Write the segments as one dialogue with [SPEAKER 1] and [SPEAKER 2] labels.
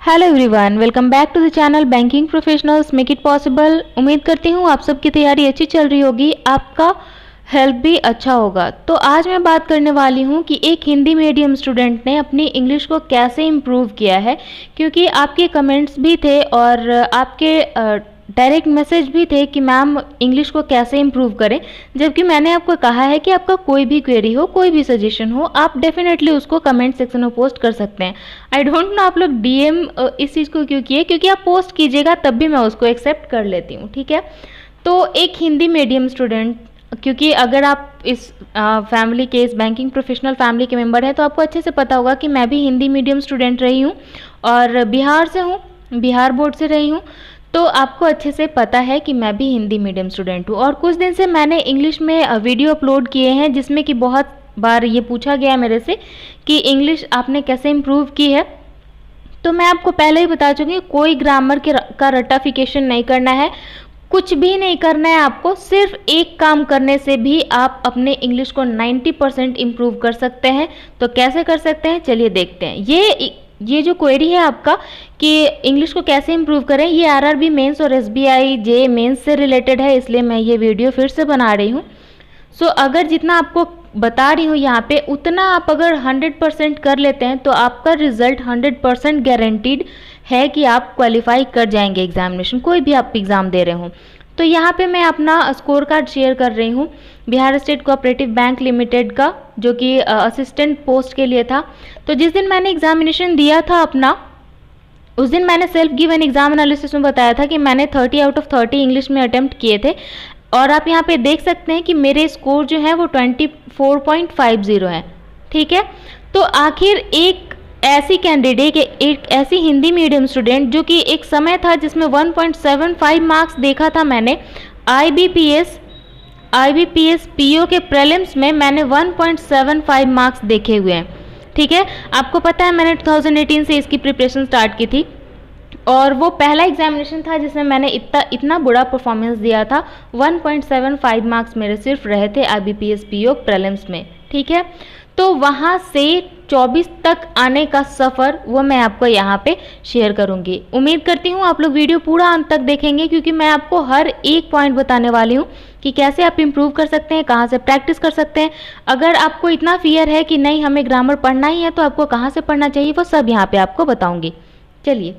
[SPEAKER 1] Hello everyone, welcome back to the channel banking professionals make it possible. उम्मीद करती हूँ आप सबकी तैयारी अच्छी चल रही होगी, आपका हेल्प भी अच्छा होगा। तो आज मैं बात करने वाली हूँ कि एक हिंदी मीडियम स्टूडेंट ने अपनी इंग्लिश को कैसे इम्प्रूव किया है, क्योंकि आपके कमेंट्स भी थे और आपके डायरेक्ट मैसेज भी थे कि मैम इंग्लिश को कैसे इम्प्रूव करें। जबकि मैंने आपको कहा है कि आपका कोई भी क्वेरी हो, कोई भी सजेशन हो, आप डेफिनेटली उसको कमेंट सेक्शन में पोस्ट कर सकते हैं। आई डोंट नो आप लोग डीएम इस चीज़ को क्यों किए, क्योंकि आप पोस्ट कीजिएगा तब भी मैं उसको एक्सेप्ट कर लेती हूँ, ठीक है। तो एक हिंदी मीडियम स्टूडेंट, क्योंकि अगर आप इस फैमिली के, इस बैंकिंग प्रोफेशनल फैमिली के मेंबर हैं तो आपको अच्छे से पता होगा कि मैं भी हिंदी मीडियम स्टूडेंट रही हूँ और बिहार से हूँ, बिहार बोर्ड से रही हूँ। तो आपको अच्छे से पता है कि मैं भी हिंदी मीडियम स्टूडेंट हूँ और कुछ दिन से मैंने इंग्लिश में वीडियो अपलोड किए हैं जिसमें कि बहुत बार ये पूछा गया मेरे से कि इंग्लिश आपने कैसे इम्प्रूव की है। तो मैं आपको पहले ही बता चुकी हूँ, कोई ग्रामर का रट्टाफिकेशन नहीं करना है, कुछ भी नहीं करना है। आपको सिर्फ एक काम करने से भी आप अपने इंग्लिश को 90% इम्प्रूव कर सकते हैं। तो कैसे कर सकते हैं, चलिए देखते हैं। ये जो क्वेरी है आपका कि इंग्लिश को कैसे इम्प्रूव करें, ये आरआरबी मेंस और एसबीआई जे मेंस से रिलेटेड है, इसलिए मैं ये वीडियो फिर से बना रही हूँ। सो अगर जितना आपको बता रही हूँ यहाँ पे उतना आप अगर 100% कर लेते हैं तो आपका रिजल्ट 100% गारंटीड है कि आप क्वालिफाई कर जाएंगे एग्जामिनेशन, कोई भी आप एग्ज़ाम दे रहे हो। तो यहाँ पे मैं अपना स्कोर कार्ड शेयर कर रही हूँ Bihar state cooperative bank limited का, जो कि असिस्टेंट पोस्ट के लिए था। तो जिस दिन मैंने एग्जामिनेशन दिया था अपना, उस दिन मैंने सेल्फ गिवन एग्जाम एनालिसिस में बताया था कि मैंने 30 आउट ऑफ 30 इंग्लिश में अटेम्प्ट किए थे और आप यहाँ पे देख सकते हैं कि मेरे स्कोर जो है वो 24.50 है, ठीक है। तो आखिर एक ऐसी कैंडिडेट, एक ऐसी हिंदी मीडियम स्टूडेंट जो कि एक समय था जिसमें 1.75 मार्क्स देखा था मैंने, आईबीपीएस पीओ के प्रीलिम्स में मैंने 1.75 मार्क्स देखे हुए हैं, ठीक है। आपको पता है मैंने 2018 से इसकी प्रिपरेशन स्टार्ट की थी और वो पहला एग्जामिनेशन था जिसमें मैंने इतना बुरा परफॉर्मेंस दिया था। 1.75 मार्क्स मेरे सिर्फ रहे थे आईबीपीएस पीओ प्रीलिम्स में, ठीक है। तो वहाँ से 24 तक आने का सफ़र वो मैं आपको यहाँ पे शेयर करूँगी। उम्मीद करती हूँ आप लोग वीडियो पूरा अंत तक देखेंगे, क्योंकि मैं आपको हर एक पॉइंट बताने वाली हूँ कि कैसे आप इम्प्रूव कर सकते हैं, कहाँ से प्रैक्टिस कर सकते हैं। अगर आपको इतना फियर है कि नहीं हमें ग्रामर पढ़ना ही है तो आपको कहाँ से पढ़ना चाहिए, वो सब यहाँ पे आपको बताऊँगी। चलिए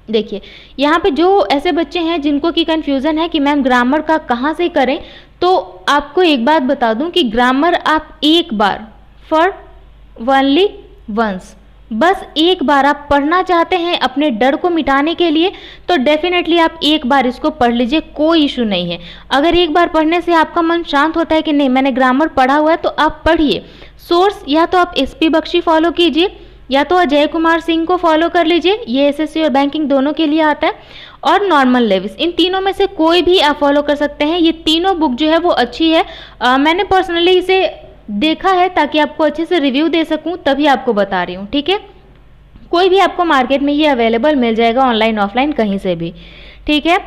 [SPEAKER 1] देखिए, यहाँ पे जो ऐसे बच्चे हैं जिनको की कन्फ्यूज़न है कि मैम ग्रामर का कहाँ से करें, तो आपको एक बात बता दूँ कि ग्रामर आप एक बार, फॉर ओनली वंस, बस एक बार आप पढ़ना चाहते हैं अपने डर को मिटाने के लिए, तो डेफिनेटली आप एक बार इसको पढ़ लीजिए, कोई इशू नहीं है। अगर एक बार पढ़ने से आपका मन शांत होता है कि नहीं मैंने ग्रामर पढ़ा हुआ है, तो आप पढ़िए। सोर्स या तो आप एसपी बख्शी फॉलो कीजिए या तो अजय कुमार सिंह को फॉलो कर लीजिए, ये एसएससी और बैंकिंग दोनों के लिए आता है, और नॉर्मन लेविस, इन तीनों में से कोई भी आप फॉलो कर सकते हैं। ये तीनों बुक जो है वो अच्छी है, मैंने पर्सनली इसे देखा है ताकि आपको अच्छे से रिव्यू दे सकूं, तभी आपको बता रही हूँ, ठीक है। कोई भी आपको मार्केट में ये अवेलेबल मिल जाएगा, ऑनलाइन ऑफलाइन कहीं से भी, ठीक है।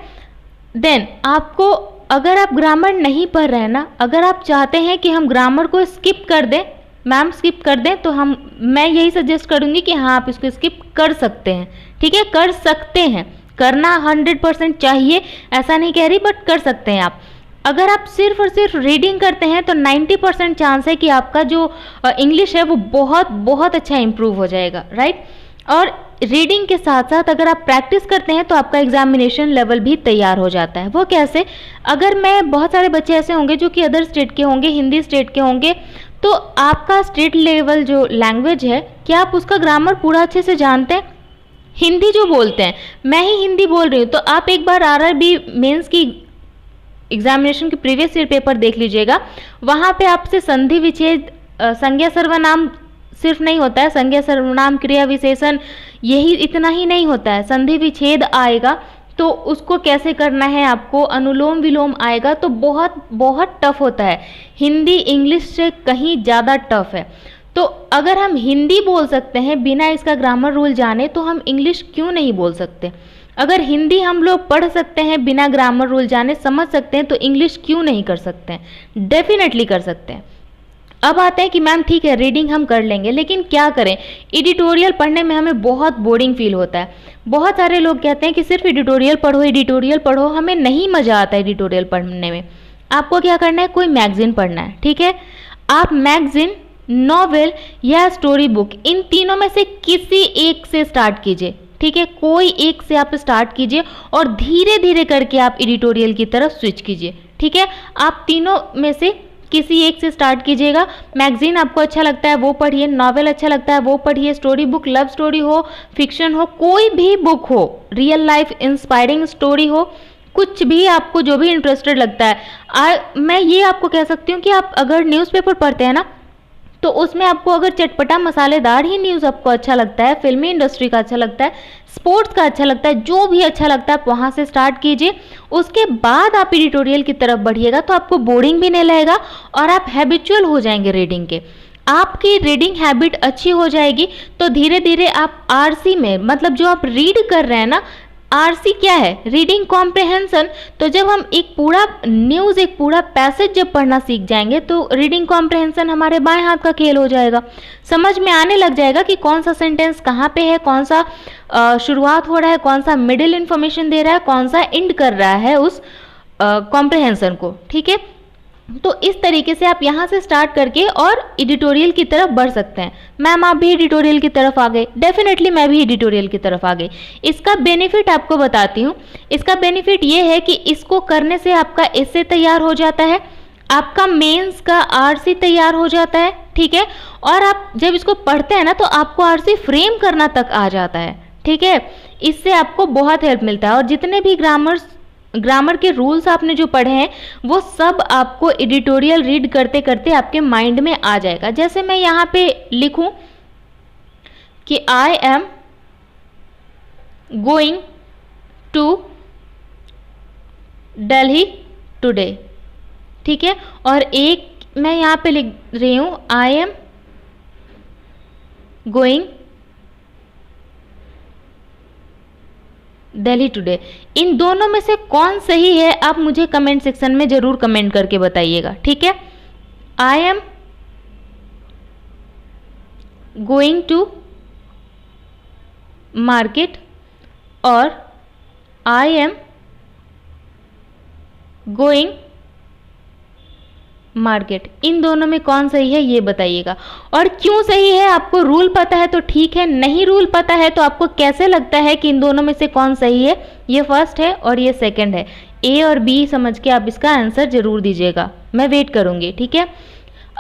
[SPEAKER 1] देन आपको, अगर आप ग्रामर नहीं पढ़ रहे हैं ना, अगर आप चाहते हैं कि हम ग्रामर को स्किप कर दें, मैम स्किप कर दें, तो मैं यही सजेस्ट करूँगी कि हाँ आप इसको स्किप कर सकते हैं, ठीक है। कर सकते हैं, करना 100% चाहिए ऐसा नहीं कह रही, बट कर सकते हैं आप। अगर आप सिर्फ और सिर्फ रीडिंग करते हैं तो 90% चांस है कि आपका जो इंग्लिश है वो बहुत बहुत अच्छा इम्प्रूव हो जाएगा, राइट। और रीडिंग के साथ साथ अगर आप प्रैक्टिस करते हैं तो आपका एग्जामिनेशन लेवल भी तैयार हो जाता है। वो कैसे, अगर मैं, बहुत सारे बच्चे ऐसे होंगे जो कि अदर स्टेट के होंगे, हिंदी स्टेट के होंगे, तो आपका स्टेट लेवल जो लैंग्वेज है, क्या आप उसका ग्रामर पूरा अच्छे से जानते हैं? हिंदी जो बोलते हैं, मैं ही हिंदी बोल रही हूँ, तो आप एक बार आरआरबी मेंस की एग्जामिनेशन के प्रीवियस ईयर पेपर देख लीजिएगा। वहाँ पे आपसे संधि विच्छेद, संज्ञा सर्वनाम सिर्फ नहीं होता है, संज्ञा सर्वनाम क्रिया विशेषण, यही इतना ही नहीं होता है, संधि विच्छेद आएगा, तो उसको कैसे करना है आपको, अनुलोम विलोम आएगा, तो बहुत बहुत टफ होता है। हिंदी इंग्लिश से कहीं ज़्यादा टफ है। तो अगर हम हिंदी बोल सकते हैं बिना इसका ग्रामर रूल जाने, तो हम इंग्लिश क्यों नहीं बोल सकते? अगर हिंदी हम लोग पढ़ सकते हैं बिना ग्रामर रूल जाने, समझ सकते हैं, तो इंग्लिश क्यों नहीं कर सकते हैं? डेफिनेटली कर सकते हैं। अब आते हैं कि मैम ठीक है रीडिंग हम कर लेंगे, लेकिन क्या करें, एडिटोरियल पढ़ने में हमें बहुत बोरिंग फील होता है। बहुत सारे लोग कहते हैं कि सिर्फ एडिटोरियल पढ़ो, एडिटोरियल पढ़ो, हमें नहीं मज़ा आता एडिटोरियल पढ़ने में। आपको क्या करना है, कोई मैगजीन पढ़ना है, ठीक है। आप मैगजीन, नॉवेल या स्टोरी बुक, इन तीनों में से किसी एक से स्टार्ट कीजिए, ठीक है। कोई एक से आप स्टार्ट कीजिए और धीरे धीरे करके आप एडिटोरियल की तरफ स्विच कीजिए, ठीक है। आप तीनों में से किसी एक से स्टार्ट कीजिएगा। मैगजीन आपको अच्छा लगता है वो पढ़िए, नॉवेल अच्छा लगता है वो पढ़िए, स्टोरी बुक, लव स्टोरी हो, फिक्शन हो, कोई भी बुक हो, रियल लाइफ इंस्पायरिंग स्टोरी हो, कुछ भी आपको जो भी इंटरेस्टेड लगता है। मैं ये आपको कह सकती हूँ कि आप अगर न्यूज़पेपर पढ़ते हैं ना, तो उसमें आपको अगर चटपटा मसालेदार ही न्यूज़ आपको अच्छा लगता है, फिल्मी इंडस्ट्री का अच्छा लगता है, स्पोर्ट्स का अच्छा लगता है, जो भी अच्छा लगता है आप वहाँ से स्टार्ट कीजिए। उसके बाद आप एडिटोरियल की तरफ बढ़िएगा तो आपको बोरिंग भी नहीं लगेगा और आप हैबिचुअल हो जाएंगे रीडिंग के। आपकी रीडिंग हैबिट अच्छी हो जाएगी तो धीरे धीरे आप आरसी में, मतलब जो आप रीड कर रहे हैं ना, आरसी क्या है, रीडिंग कॉम्प्रहेंशन। तो जब हम एक पूरा न्यूज़, एक पूरा पैसेज जब पढ़ना सीख जाएंगे तो रीडिंग कॉम्प्रहेंशन हमारे बाएं हाथ का खेल हो जाएगा। समझ में आने लग जाएगा कि कौन सा सेंटेंस कहाँ पे है, कौन सा शुरुआत हो रहा है, कौन सा मिडिल इन्फॉर्मेशन दे रहा है, कौन सा एंड कर रहा है उस कॉम्प्रहेंशन को, ठीक है। तो इस तरीके से आप यहाँ से स्टार्ट करके और एडिटोरियल की तरफ बढ़ सकते हैं। मैम आप भी एडिटोरियल की तरफ आ गए, डेफिनेटली मैं भी एडिटोरियल की तरफ आ गई। इसका बेनिफिट आपको बताती हूँ। इसका बेनिफिट ये है कि इसको करने से आपका एसे तैयार हो जाता है, आपका मेंस का आरसी तैयार हो जाता है, ठीक है। और आप जब इसको पढ़ते हैं ना तो आपको आरसी फ्रेम करना तक आ जाता है, ठीक है। इससे आपको बहुत हेल्प मिलता है और जितने भी ग्रामर के रूल्स आपने जो पढ़े हैं वो सब आपको एडिटोरियल रीड करते करते आपके माइंड में आ जाएगा। जैसे मैं यहाँ पे लिखूं कि I am going to Delhi today, ठीक है। और एक मैं यहाँ पे लिख रही हूँ I am going Delhi today. इन दोनों में से कौन सही है आप मुझे कमेंट सेक्शन में जरूर कमेंट करके बताइएगा, ठीक है। I am going to market और आई एम गोइंग मार्केट, इन दोनों में कौन सही है ये बताइएगा। और क्यों सही है, आपको रूल पता है तो ठीक है, नहीं रूल पता है तो आपको कैसे लगता है कि इन दोनों में से कौन सही है, ये फर्स्ट है और ये सेकंड है। ए और बी समझ के आप इसका आंसर जरूर दीजिएगा, मैं वेट करूंगी, ठीक है।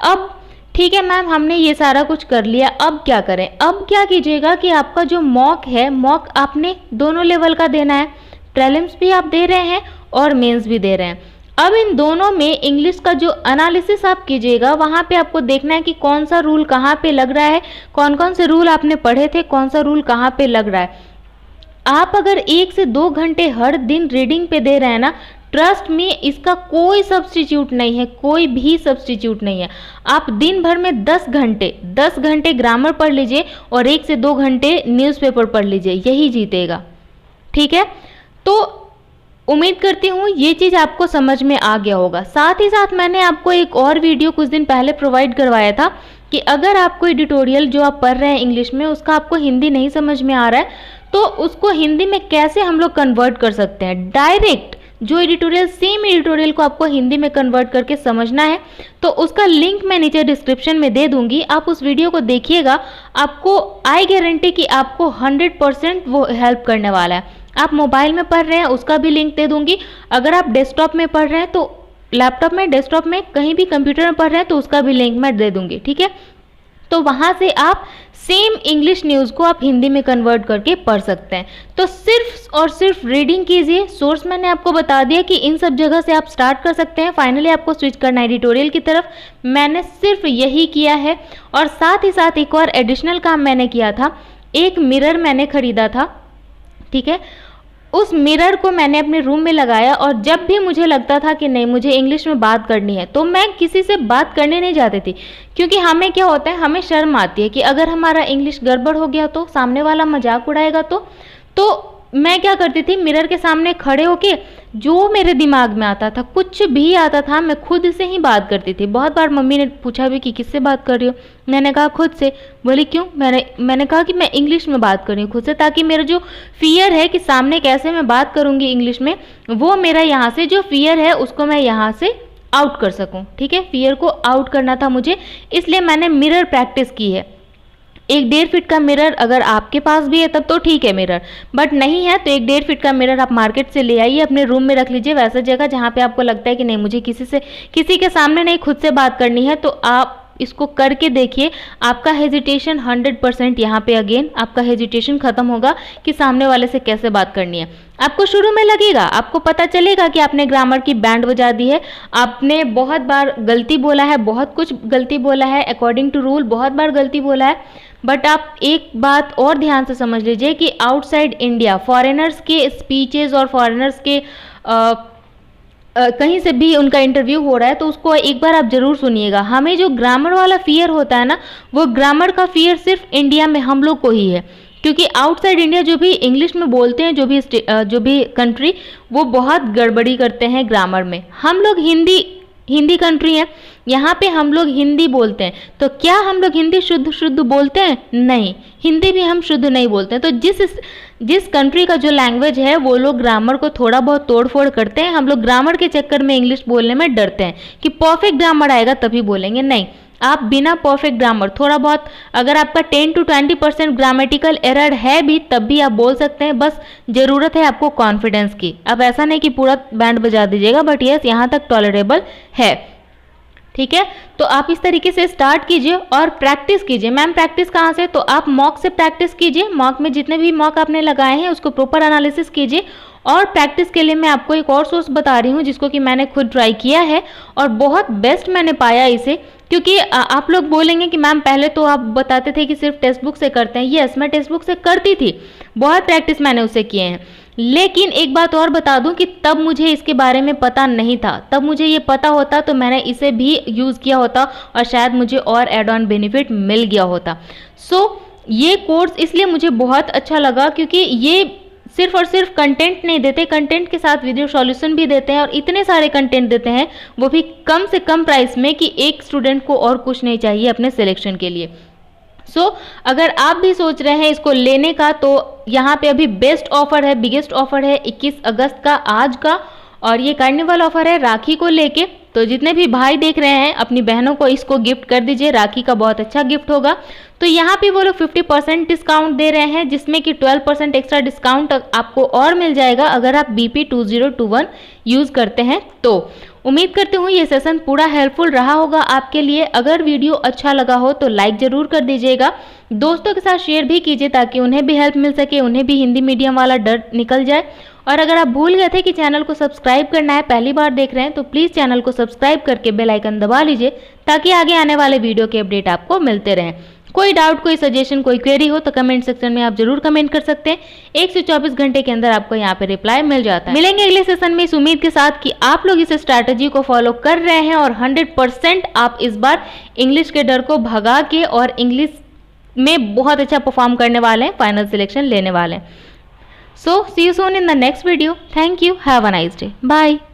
[SPEAKER 1] अब ठीक है मैम हमने ये सारा कुछ कर लिया, अब क्या करें। अब क्या कीजिएगा कि आपका जो मॉक है, मॉक आपने दोनों लेवल का देना है, प्रीलिम्स भी आप दे रहे हैं और मेंस भी दे रहे हैं। अब इन दोनों में इंग्लिश का जो एनालिसिस आप कीजिएगा वहाँ पे आपको देखना है कि कौन सा रूल कहाँ पे लग रहा है, कौन कौन से रूल आपने पढ़े थे, कौन सा रूल कहाँ पे लग रहा है। आप अगर 1 से 2 घंटे हर दिन रीडिंग पे दे रहे हैं ना, ट्रस्ट में इसका कोई सब्स्टिट्यूट नहीं है, कोई भी सब्स्टिट्यूट नहीं है। आप दिन भर में 10 घंटे ग्रामर पढ़ लीजिए और 1 से 2 घंटे न्यूज़पेपर पढ़ लीजिए, यही जीतेगा, ठीक है। तो उम्मीद करती हूँ ये चीज़ आपको समझ में आ गया होगा। साथ ही साथ मैंने आपको एक और वीडियो कुछ दिन पहले प्रोवाइड करवाया था कि अगर आपको एडिटोरियल जो आप पढ़ रहे हैं इंग्लिश में उसका आपको हिंदी नहीं समझ में आ रहा है तो उसको हिंदी में कैसे हम लोग कन्वर्ट कर सकते हैं। डायरेक्ट जो एडिटोरियल, सेम एडिटोरियल को आपको हिंदी में कन्वर्ट करके समझना है तो उसका लिंक मैं नीचे डिस्क्रिप्शन में दे दूंगी, आप उस वीडियो को देखिएगा। आपको आई गारंटी कि आपको 100% वो हेल्प करने वाला है। आप मोबाइल में पढ़ रहे हैं उसका भी लिंक दे दूंगी, अगर आप डेस्कटॉप में पढ़ रहे हैं तो लैपटॉप में, डेस्कटॉप में, कहीं भी कंप्यूटर में पढ़ रहे हैं तो उसका भी लिंक मैं दे दूंगी, ठीक है। तो वहाँ से आप सेम इंग्लिश न्यूज़ को आप हिंदी में कन्वर्ट करके पढ़ सकते हैं। तो सिर्फ और सिर्फ रीडिंग कीजिए। सोर्स मैंने आपको बता दिया कि इन सब जगह से आप स्टार्ट कर सकते हैं, फाइनली आपको स्विच करना है एडिटोरियल की तरफ। मैंने सिर्फ यही किया है और साथ ही साथ एक और एडिशनल काम मैंने किया था, एक मिरर मैंने खरीदा था, ठीक है। उस मिरर को मैंने अपने रूम में लगाया और जब भी मुझे लगता था कि नहीं मुझे इंग्लिश में बात करनी है तो मैं किसी से बात करने नहीं जाती थी, क्योंकि हमें क्या होता है, हमें शर्म आती है कि अगर हमारा इंग्लिश गड़बड़ हो गया तो सामने वाला मजाक उड़ाएगा तो मैं क्या करती थी, मिरर के सामने खड़े होके जो मेरे दिमाग में आता था, कुछ भी आता था, मैं खुद से ही बात करती थी। बहुत बार मम्मी ने पूछा भी कि किससे बात कर रही हो, मैंने कहा खुद से। बोली क्यों? मैंने कहा कि मैं इंग्लिश में बात कर रही हूँ खुद से, ताकि मेरा जो फियर है कि सामने कैसे मैं बात करूँगी इंग्लिश में, वो मेरा यहाँ से जो फियर है उसको मैं यहाँ से आउट कर सकूँ। ठीक है, फियर को आउट करना था मुझे, इसलिए मैंने मिरर प्रैक्टिस की है। 1.5 फीट का मिरर अगर आपके पास भी है तब तो ठीक है मिरर, बट नहीं है तो 1.5 फीट का मिरर आप मार्केट से ले आइए, अपने रूम में रख लीजिए, वैसा जगह जहाँ पे आपको लगता है कि नहीं मुझे किसी के सामने नहीं, खुद से बात करनी है, तो आप इसको करके देखिए। आपका हेजिटेशन 100% यहाँ पे अगेन आपका हेजिटेशन खत्म होगा कि सामने वाले से कैसे बात करनी है। आपको शुरू में लगेगा, आपको पता चलेगा कि आपने ग्रामर की बैंड बजा दी है, आपने बहुत बार गलती बोला है, बहुत कुछ गलती बोला है, अकॉर्डिंग टू रूल बहुत बार गलती बोला है। बट आप एक बात और ध्यान से समझ लीजिए कि आउटसाइड इंडिया फॉरेनर्स के स्पीचेस और फॉरेनर्स के कहीं से भी उनका इंटरव्यू हो रहा है तो उसको एक बार आप जरूर सुनिएगा। हमें जो ग्रामर वाला फियर होता है ना, वो ग्रामर का फियर सिर्फ इंडिया में हम लोग को ही है, क्योंकि आउटसाइड इंडिया जो भी इंग्लिश में बोलते हैं, जो भी कंट्री, वो बहुत गड़बड़ी करते हैं ग्रामर में। हम लोग हिंदी कंट्री है, यहाँ पे हम लोग हिंदी बोलते हैं, तो क्या हम लोग हिंदी शुद्ध बोलते हैं? नहीं, हिंदी भी हम शुद्ध नहीं बोलते हैं। तो जिस कंट्री का जो लैंग्वेज है वो लोग ग्रामर को थोड़ा बहुत तोड़ फोड़ करते हैं। हम लोग ग्रामर के चक्कर में इंग्लिश बोलने में डरते हैं कि परफेक्ट ग्रामर आएगा तभी बोलेंगे। नहीं, आप बिना परफेक्ट ग्रामर थोड़ा बहुत, अगर आपका 10 to 20% ग्रामेटिकल एरर है भी तब भी आप बोल सकते हैं। बस ज़रूरत है आपको कॉन्फिडेंस की। अब ऐसा नहीं कि पूरा बैंड बजा दीजिएगा, बट यस यहाँ तक टॉलरेबल है। ठीक है, तो आप इस तरीके से स्टार्ट कीजिए और प्रैक्टिस कीजिए। मैम प्रैक्टिस कहाँ से? तो आप मॉक से प्रैक्टिस कीजिए। मॉक में जितने भी मॉक आपने लगाए हैं उसको प्रॉपर एनालिसिस कीजिए। और प्रैक्टिस के लिए मैं आपको एक और सोर्स बता रही हूँ जिसको कि मैंने खुद ट्राई किया है और बहुत बेस्ट मैंने पाया इसे। क्योंकि आप लोग बोलेंगे कि मैम पहले तो आप बताते थे कि सिर्फ टेक्स्ट बुक से करते हैं। यस, मैं टेक्स्ट बुक से करती थी, बहुत प्रैक्टिस मैंने उससे किए हैं। लेकिन एक बात और बता दूं कि तब मुझे इसके बारे में पता नहीं था। तब मुझे ये पता होता तो मैंने इसे भी यूज़ किया होता और शायद मुझे और एड ऑन बेनिफिट मिल गया होता। सो ये कोर्स इसलिए मुझे बहुत अच्छा लगा क्योंकि ये सिर्फ और सिर्फ कंटेंट नहीं देते, कंटेंट के साथ वीडियो सॉल्यूशन भी देते हैं और इतने सारे कंटेंट देते हैं, वो भी कम से कम प्राइस में कि एक स्टूडेंट को और कुछ नहीं चाहिए अपने सिलेक्शन के लिए। अगर आप भी सोच रहे हैं इसको लेने का तो यहाँ पे अभी बेस्ट ऑफर है, बिगेस्ट ऑफर है 21 अगस्त का, आज का। और ये कार्निवल ऑफर है राखी को लेके। तो जितने भी भाई देख रहे हैं अपनी बहनों को इसको गिफ्ट कर दीजिए, राखी का बहुत अच्छा गिफ्ट होगा। तो यहाँ पे वो लोग 50% डिस्काउंट दे रहे हैं, जिसमें कि 12% एक्स्ट्रा डिस्काउंट आपको और मिल जाएगा अगर आप BP2021 यूज़ करते हैं। तो उम्मीद करती हूँ ये सेशन पूरा हेल्पफुल रहा होगा आपके लिए। अगर वीडियो अच्छा लगा हो तो लाइक ज़रूर कर दीजिएगा, दोस्तों के साथ शेयर भी कीजिए ताकि उन्हें भी हेल्प मिल सके, उन्हें भी हिंदी मीडियम वाला डर निकल जाए। और अगर आप भूल गए थे कि चैनल को सब्सक्राइब करना है, पहली बार देख रहे हैं, तो प्लीज़ चैनल को सब्सक्राइब करके बेल आइकन दबा लीजिए ताकि आगे आने वाले वीडियो के अपडेट आपको मिलते रहें। कोई डाउट, कोई सजेशन, कोई क्वेरी हो तो कमेंट सेक्शन में आप जरूर कमेंट कर सकते हैं। 1 से 24 घंटे के अंदर आपको यहाँ पे रिप्लाई मिल जाता है। मिलेंगे अगले सेशन में इस उम्मीद के साथ कि आप लोग इस स्ट्रैटेजी को फॉलो कर रहे हैं और 100% आप इस बार इंग्लिश के डर को भगा के और इंग्लिश में बहुत अच्छा परफॉर्म करने वाले हैं, फाइनल सिलेक्शन लेने वाले हैं। So see you soon in the next video. Thank you. Have a nice day. Bye.